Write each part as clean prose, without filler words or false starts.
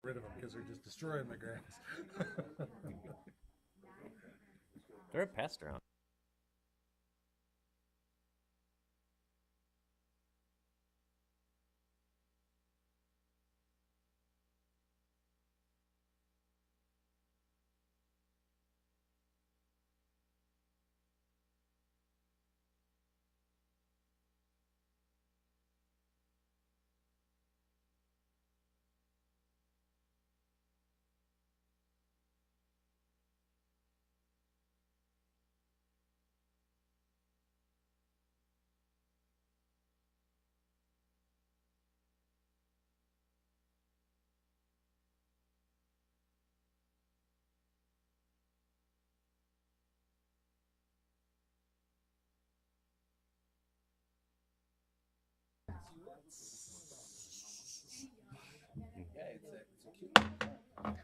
rid of them because they're just destroying my grass. They're a pest around.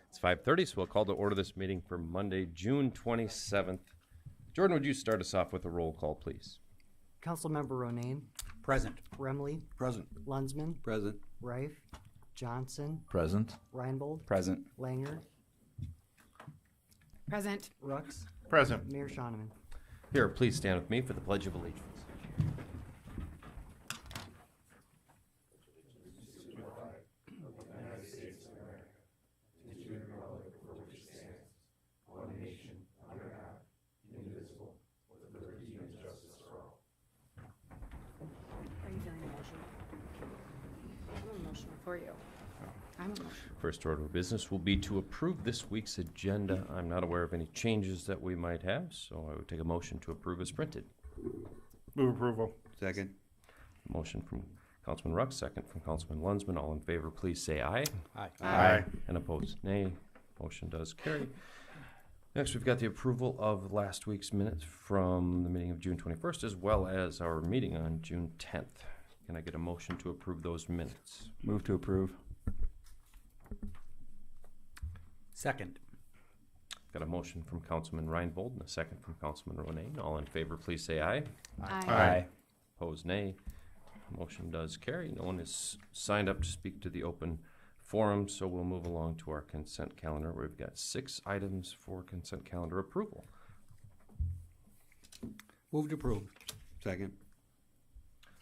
It's 5:30, so we'll call to order this meeting for Monday, June 27th. Jordan, would you start us off with a roll call, please? Councilmember Ronayne. Present. Remley. Present. Lunsman. Present. Reif. Johnson. Present. Reinbold. Present. Langer. Present. Rux. Present. Mayor Shoneman. Here, please stand with me for the Pledge of Allegiance. Are you doing a motion? I have a motion for you. I'm a motion. First order of business will be to approve this week's agenda. I'm not aware of any changes that we might have, so I would take a motion to approve as printed. Move approval. Second. Motion from Councilman Rux, second from Councilman Lunsman. All in favor, please say aye. Aye. Aye. And opposed, nay. Motion does carry. Next, we've got the approval of last week's minutes from the meeting of June 21st, as well as our meeting on June 10th. Can I get a motion to approve those minutes? Move to approve. Second. Got a motion from Councilman Reinbold and a second from Councilman Ronayne. All in favor, please say aye. Aye. Opposed, nay. Motion does carry. No one is signed up to speak to the open forum, so we'll move along to our consent calendar. We've got 6 items for consent calendar approval. Move to approve. Second.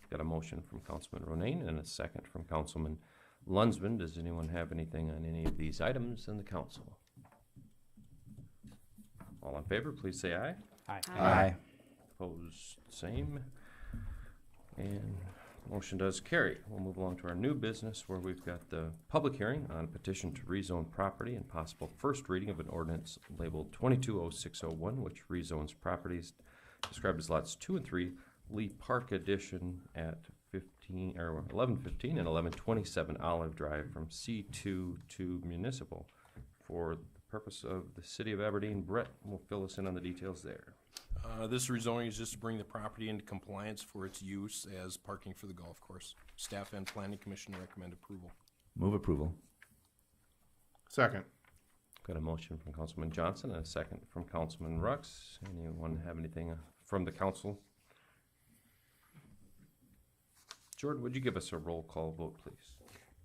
Got a motion from Councilman Ronayne and a second from Councilman Lunsman. Does anyone have anything on any of these items in the council? All in favor, please say aye. Aye. Opposed, same. And motion does carry. We'll move along to our new business where we've got the public hearing on petition to rezone property and possible first reading of an ordinance labeled 220601, which rezones properties described as lots 2 and 3, Lee Park Edition at 1115 and 1127 Olive Drive from C2 to municipal for the purpose of the city of Aberdeen. Brett will fill us in on the details there. This rezoning is just to bring the property into compliance for its use as parking for the golf course. Staff and Planning Commission recommend approval. Move approval. Second. Got a motion from Councilman Johnson and a second from Councilman Rux. Anyone have anything from the council? Jordan, would you give us a roll call vote, please?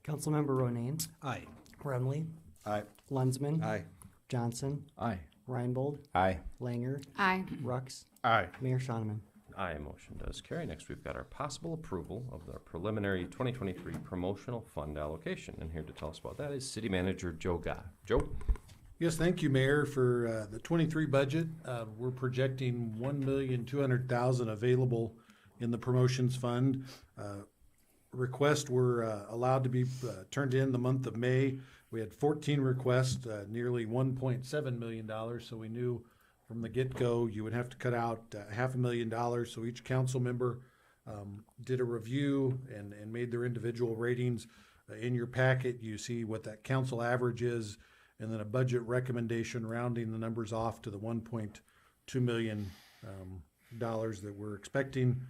Councilmember Ronayne. Aye. Remley. Aye. Lunsman. Aye. Johnson. Aye. Reinbold. Aye. Langer. Aye. Rux. Aye. Mayor Shoneman. Aye, motion does carry. Next, we've got our possible approval of the preliminary 2023 promotional fund allocation. And here to tell us about that is City Manager Joe Gaa. Joe? Yes, thank you, Mayor, for the 23 budget. We're projecting $1,200,000 available in the promotions fund. Requests were allowed to be turned in the month of May. We had 14 requests, nearly $1.7 million. So we knew from the get-go you would have to cut out $500,000. So each council member did a review and made their individual ratings. In your packet, you see what that council average is, and then a budget recommendation rounding the numbers off to the $1.2 million that we're expecting.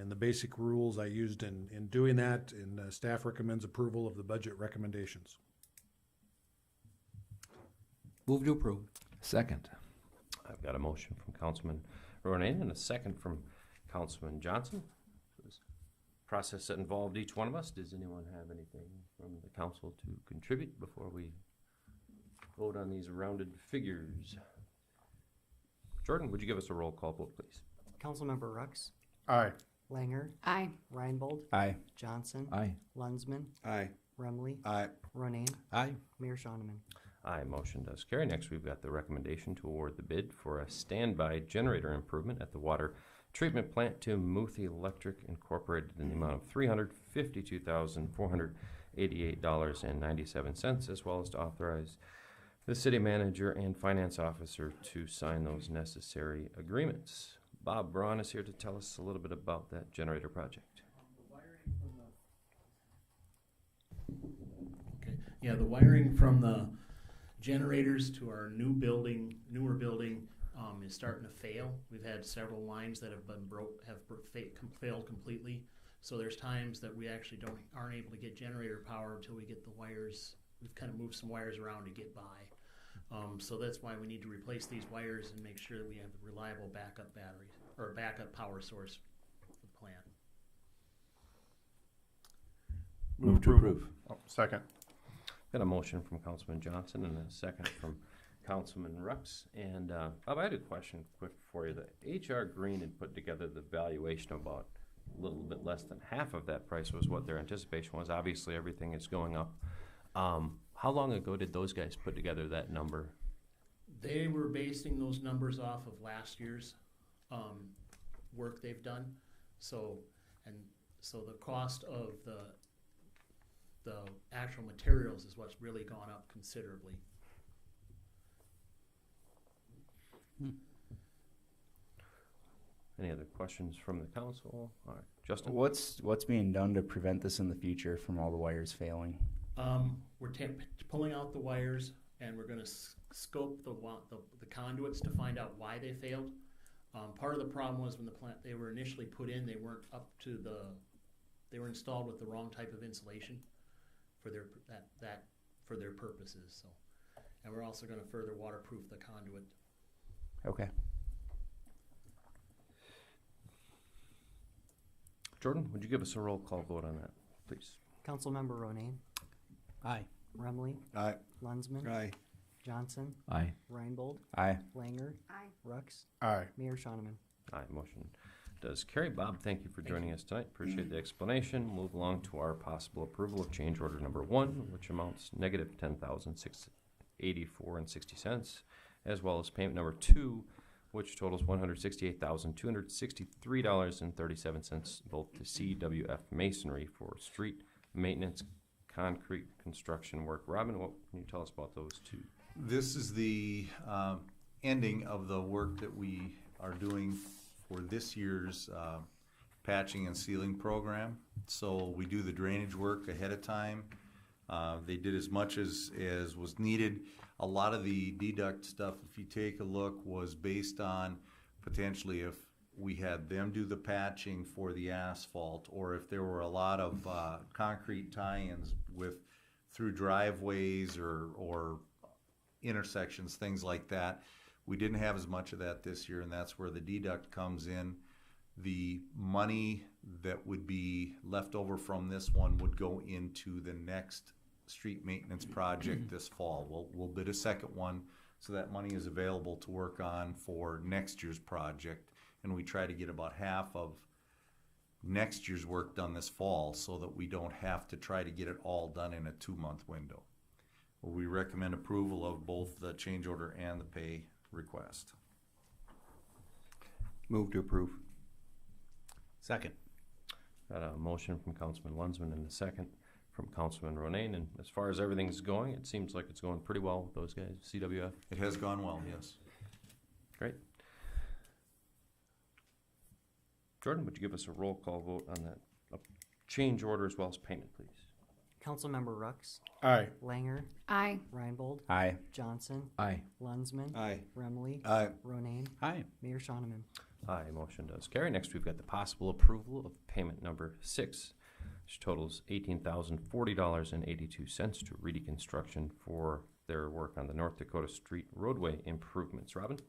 In the basic rules I used in doing that, and staff recommends approval of the budget recommendations. Move to approve. Second. I've got a motion from Councilman Ronayne and a second from Councilman Johnson. This process that involved each one of us. Does anyone have anything from the council to contribute before we vote on these rounded figures. Jordan, would you give us a roll call vote, please? Councilmember Rux, Aye. Langer, Aye. Reinbold, Aye. Johnson, Aye. Lunsman, Aye. Remley, Aye. Ronayne, Aye. Mayor Shonneman. Aye, motion does carry. Next, we've got the recommendation to award the bid for a standby generator improvement at the water treatment plant to Muthi Electric Incorporated in the amount of $352,488.97, as well as to authorize the city manager and finance officer to sign those necessary agreements. Bob Braun is here to tell us a little bit about that generator project. Okay, yeah, the wiring from the generators to our newer building, is starting to fail. We've had several lines that have been failed completely. So there's times that we actually aren't able to get generator power until we get the wires. We've kind of moved some wires around to get by. So that's why we need to replace these wires and make sure that we have a reliable backup batteries or backup power source for the plant. Move to approve. Second. Got a motion from Councilman Johnson and a second from Councilman Rux. And Bob, I had a question quick for you. The HR Green had put together the valuation of about a little bit less than half of that price was what their anticipation was. Obviously, everything is going up. How long ago did those guys put together that number? They were basing those numbers off of last year's work they've done. So the cost of the actual materials is what's really gone up considerably. Any other questions from the council? All right, Justin? What's being done to prevent this in the future from all the wires failing? We're pulling out the wires, and we're going to scope the conduits to find out why they failed. Part of the problem was when the plant they were initially put in, they weren't up to they were installed with the wrong type of insulation for their purposes. So, and we're also going to further waterproof the conduit. Okay. Jordan, would you give us a roll call vote on that, please? Councilmember Ronayne, Aye. Remley, Aye. Lunsman, Aye. Johnson, Aye. Reinbold, Aye. Langer, Aye. Rux, Aye. Mayor Shonneman. Aye, motion does carry. Bob, thank you for joining us tonight. Appreciate the explanation. Move along to our possible approval of change order number 1, which amounts negative $10,684.60, as well as payment number 2, which totals $168,263.37, both to CWF Masonry for street maintenance, concrete construction work. Robin, what can you tell us about those two? This is the ending of the work that we are doing for this year's patching and sealing program. So we do the drainage work ahead of time. They did as much as was needed. A lot of the deduct stuff, if you take a look, was based on potentially if we had them do the patching for the asphalt, or if there were a lot of concrete tie-ins through driveways or intersections, things like that. We didn't have as much of that this year, and that's where the deduct comes in. The money that would be left over from this one would go into the next street maintenance project this fall. We'll bid a second one, so that money is available to work on for next year's project, and we try to get about half of next year's work done this fall so that we don't have to try to get it all done in a 2-month window. We recommend approval of both the change order and the pay request. Move to approve. Second. Got a motion from Councilman Lunsman and a second from Councilman Ronayne. And as far as everything's going, it seems like it's going pretty well with those guys, CWF. It has gone well, yes. Great. Jordan, would you give us a roll call vote on that change order as well as payment, please? Councilmember Rux, Aye. Langer, Aye. Reinbold, Aye. Johnson, Aye. Lunsman, Aye. Remley, Aye. Ronayne, Aye. Mayor Shonneman. Aye, motion does carry. Next, we've got the possible approval of payment number 6, which totals $18,040.82 to Reedy Construction for their work on the North Dakota Street roadway improvements. Robin?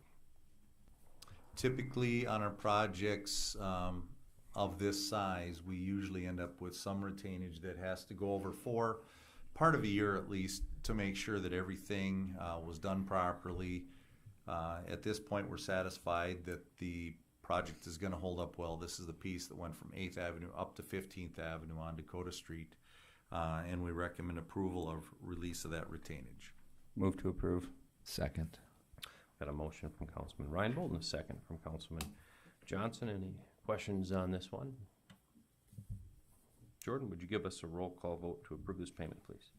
Typically on our projects of this size, we usually end up with some retainage that has to go over 4 part of a year at least to make sure that everything was done properly. At this point, we're satisfied that the project is going to hold up well. This is the piece that went from 8th Avenue up to 15th Avenue on Dakota Street, and we recommend approval of release of that retainage. Move to approve. Second. Got a motion from Councilman Reinbold and a second from Councilman Johnson. Any questions on this one? Jordan, would you give us a roll call vote to approve this payment, please?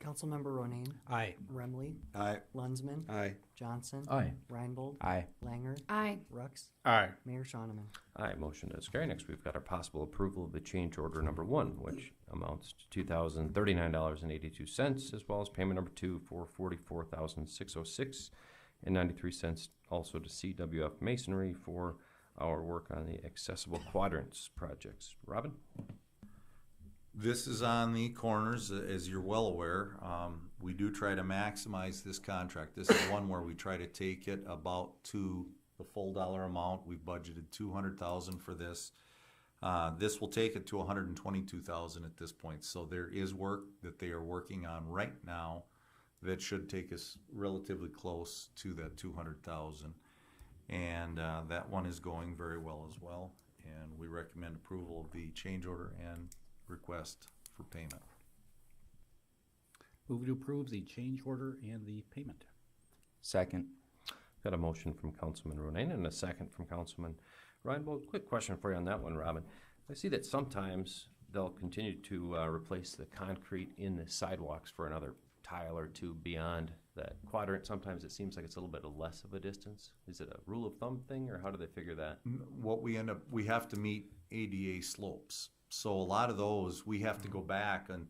Councilmember Ronayne. Aye. Remley. Aye. Lunsman. Aye. Johnson. Aye. Reinbold. Aye. Langer. Aye. Rux. Aye. Mayor Shoneman. Aye, motion does carry. Next, we've got our possible approval of the change order number 1, which amounts to $2,039.82, as well as payment number 2 for $44,606.93, also to CWF Masonry for our work on the accessible quadrants projects. Robin? This is on the corners, as you're well aware. We do try to maximize this contract. This is one where we try to take it about to the full dollar amount. We've budgeted $200,000 for this. This will take it to $122,000 at this point. So there is work that they are working on right now that should take us relatively close to that $200,000. And that one is going very well as well. And we recommend approval of the change order and request for payment. Move to approve the change order and the payment. Second. Got a motion from Councilman Ronayne and a second from Councilman Reinbold. Quick question for you on that one, Robin. I see that sometimes they'll continue to replace the concrete in the sidewalks for another tile or two beyond that quadrant. Sometimes it seems like it's a little bit less of a distance. Is it a rule of thumb thing, or how do they figure that? What we have to meet ADA slopes. So a lot of those, we have to go back and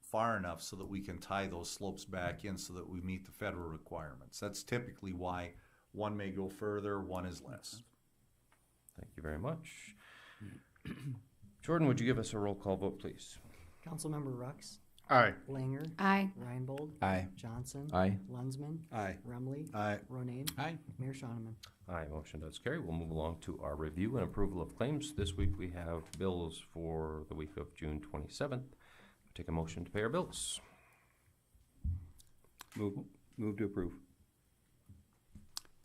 far enough so that we can tie those slopes back in so that we meet the federal requirements. That's typically why one may go further, one is less. Thank you very much. Jordan, would you give us a roll call vote, please? Councilmember Rux. Aye. Langer. Aye. Reinbold. Aye. Johnson. Aye. Lunsman. Aye. Remley. Aye. Ronayne. Aye. Mayor Shoneman. Aye, motion does carry. We'll move along to our review and approval of claims. This week we have bills for the week of June 27th. Take a motion to pay our bills. Move to approve.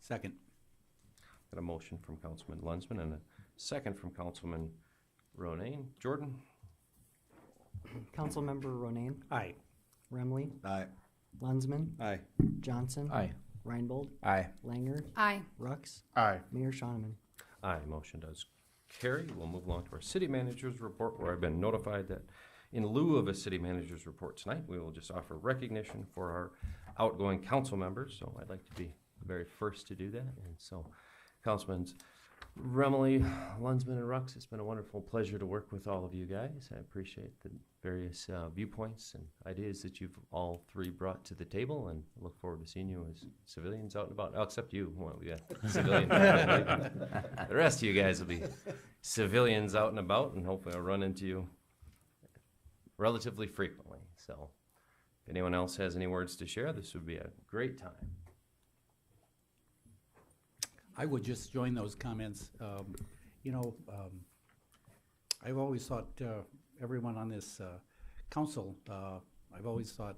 Second. Got a motion from Councilman Lunsman and a second from Councilman Ronayne. Jordan? Councilmember Ronayne. Aye. Remley. Aye. Lunsman. Aye. Johnson. Aye. Reinbold. Aye. Langer. Aye. Rux. Aye. Mayor Shoneman. Aye, motion does carry. We'll move along to our city manager's report, where I've been notified that in lieu of a city manager's report tonight, we will just offer recognition for our outgoing council members. So I'd like to be the very first to do that. And so, Councilman Remley, Lunsman, and Rux, it's been a wonderful pleasure to work with all of you guys. I appreciate the various viewpoints and ideas that you've all three brought to the table, and look forward to seeing you as civilians out and about. Oh, except you. Well, we got civilians. The rest of you guys will be civilians out and about, and hopefully I'll run into you relatively frequently. So if anyone else has any words to share, this would be a great time. I would just join those comments. I've always thought everyone on this council, I've always thought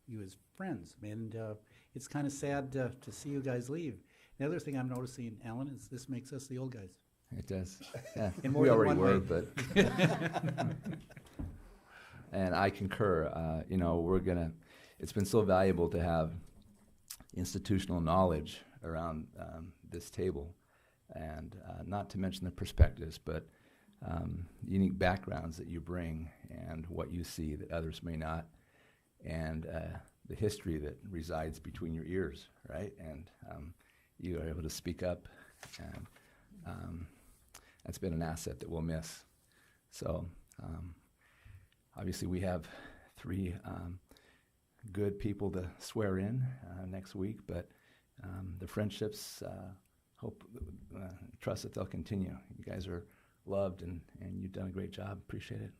you as friends, and it's kind of sad to see you guys leave. The other thing I'm noticing, Alan, is this makes us the old guys. It does. Yeah. In more We than already one were, way. but. And I concur. It's been so valuable to have institutional knowledge around this table, and not to mention the perspectives, but unique backgrounds that you bring and what you see that others may not, and the history that resides between your ears, right? And you are able to speak up, and that's been an asset that we'll miss. So obviously we have three good people to swear in next week, but the friendships, trust that they'll continue. You guys are loved, and you've done a great job. Appreciate it.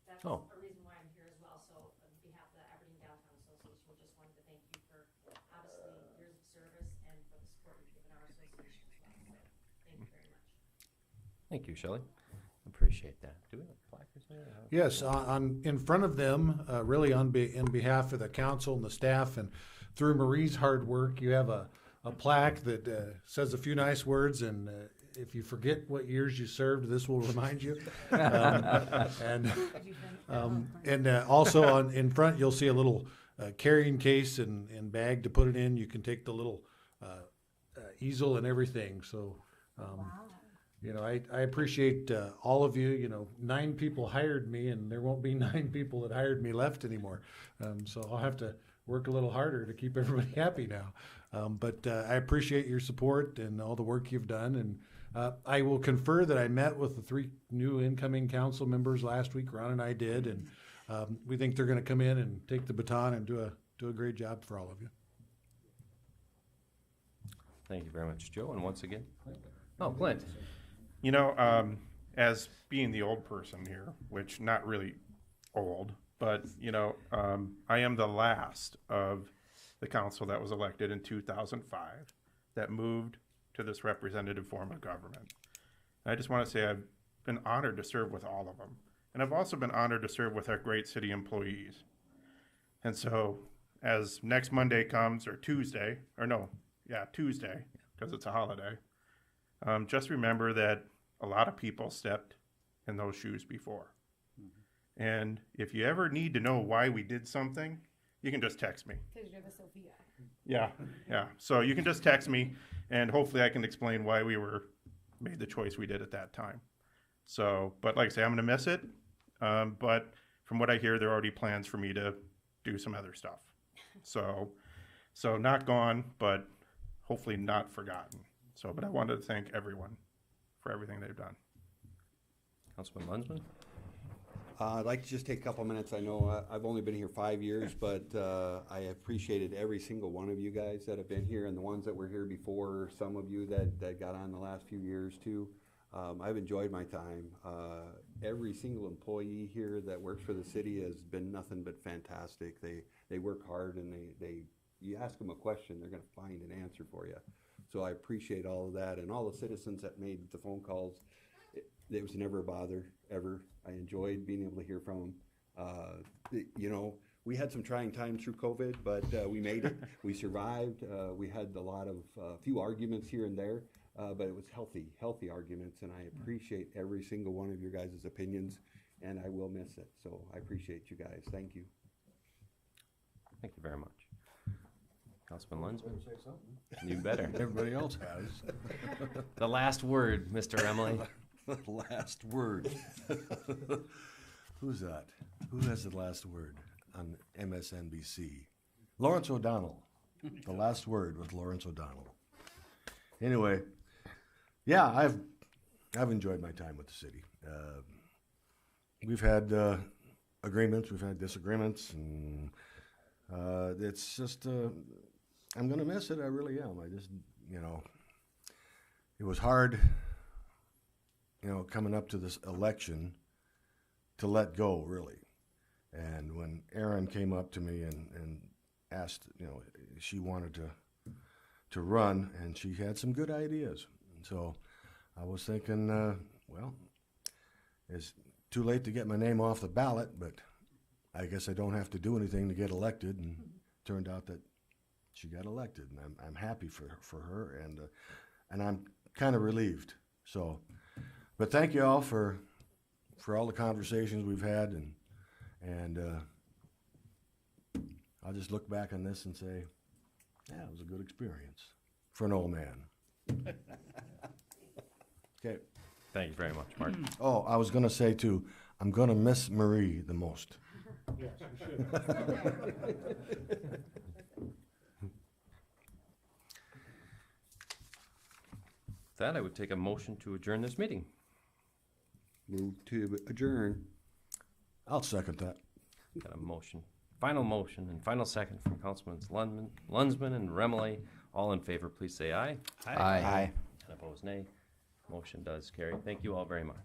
That's Oh. a reason why I'm here as well. So on behalf of the Aberdeen Downtown Association, we just wanted to thank you for obviously years of service and for the support you've given our association as well. So thank you very much. Thank you, Shelley. Appreciate that. Do we have placards there? Yes, in front of them, really in behalf of the council and the staff, and through Marie's hard work, you have a plaque that says a few nice words, and if you forget what years you served, this will remind you. Also in front, you'll see a little carrying case and bag to put it in. You can take the little easel and everything. So, I appreciate all of you. 9 people hired me, and there won't be 9 people that hired me left anymore. So I'll have to work a little harder to keep everybody happy now. But I appreciate your support and all the work you've done. And I will confer that I met with the 3 new incoming council members last week. Ron and I did, and we think they're going to come in and take the baton and do a great job for all of you. Thank you very much, Joe. And once again, Clint. As being the old person here, which not really old, but, I am the last of the council that was elected in 2005 that moved to this representative form of government. And I just want to say I've been honored to serve with all of them. And I've also been honored to serve with our great city employees. And so as next Monday comes, or Tuesday, Tuesday, because it's a holiday, just remember that a lot of people stepped in those shoes before. Mm-hmm. And if you ever need to know why we did something, you can just text me. Because you're the Sophia. Yeah. So you can just text me, and hopefully I can explain why we made the choice we did at that time. So, but like I say, I'm going to miss it. But from what I hear, there are already plans for me to do some other stuff. So not gone, but hopefully not forgotten. So, but I wanted to thank everyone for everything they've done. Councilman Lunsman? I'd like to just take a couple minutes. I know I've only been here 5 years, but I appreciated every single one of you guys that have been here, and the ones that were here before, some of you that got on the last few years too. I've enjoyed my time. Every single employee here that works for the city has been nothing but fantastic. They work hard, and you ask them a question, they're going to find an answer for you. So I appreciate all of that, and all the citizens that made the phone calls. It was never a bother, ever. I enjoyed being able to hear from them. We had some trying times through COVID, but we made it. We survived. We had a few arguments here and there, but it was healthy arguments, and I appreciate every single one of your guys' opinions, and I will miss it. So I appreciate you guys. Thank you. Thank you very much. Councilman Lunsman? Say something. You better. Everybody else has. The last word, Mr. Emily. The last word. Who's that? Who has the last word on MSNBC? Lawrence O'Donnell. The last word with Lawrence O'Donnell. Anyway, yeah, I've enjoyed my time with the city. We've had agreements, we've had disagreements, and it's just I'm going to miss it. I really am. I just, it was hard, coming up to this election to let go, really. And when Erin came up to me and asked, she wanted to run, and she had some good ideas. And so I was thinking, it's too late to get my name off the ballot, but I guess I don't have to do anything to get elected. And it turned out that she got elected, and I'm happy for her, and I'm kind of relieved. So, but thank you all for all the conversations we've had, and I'll just look back on this and say, yeah, it was a good experience for an old man. Okay. Thank you very much, Mark. Oh, I was going to say too, I'm going to miss Marie the most. Yes, you should. With that, I would take a motion to adjourn this meeting. Move to adjourn. I'll second that. Got a motion, final motion, and final second from Councilmans Lunsman and Remley. All in favor, please say aye. Aye. And opposed, nay. Motion does carry. Thank you all very much.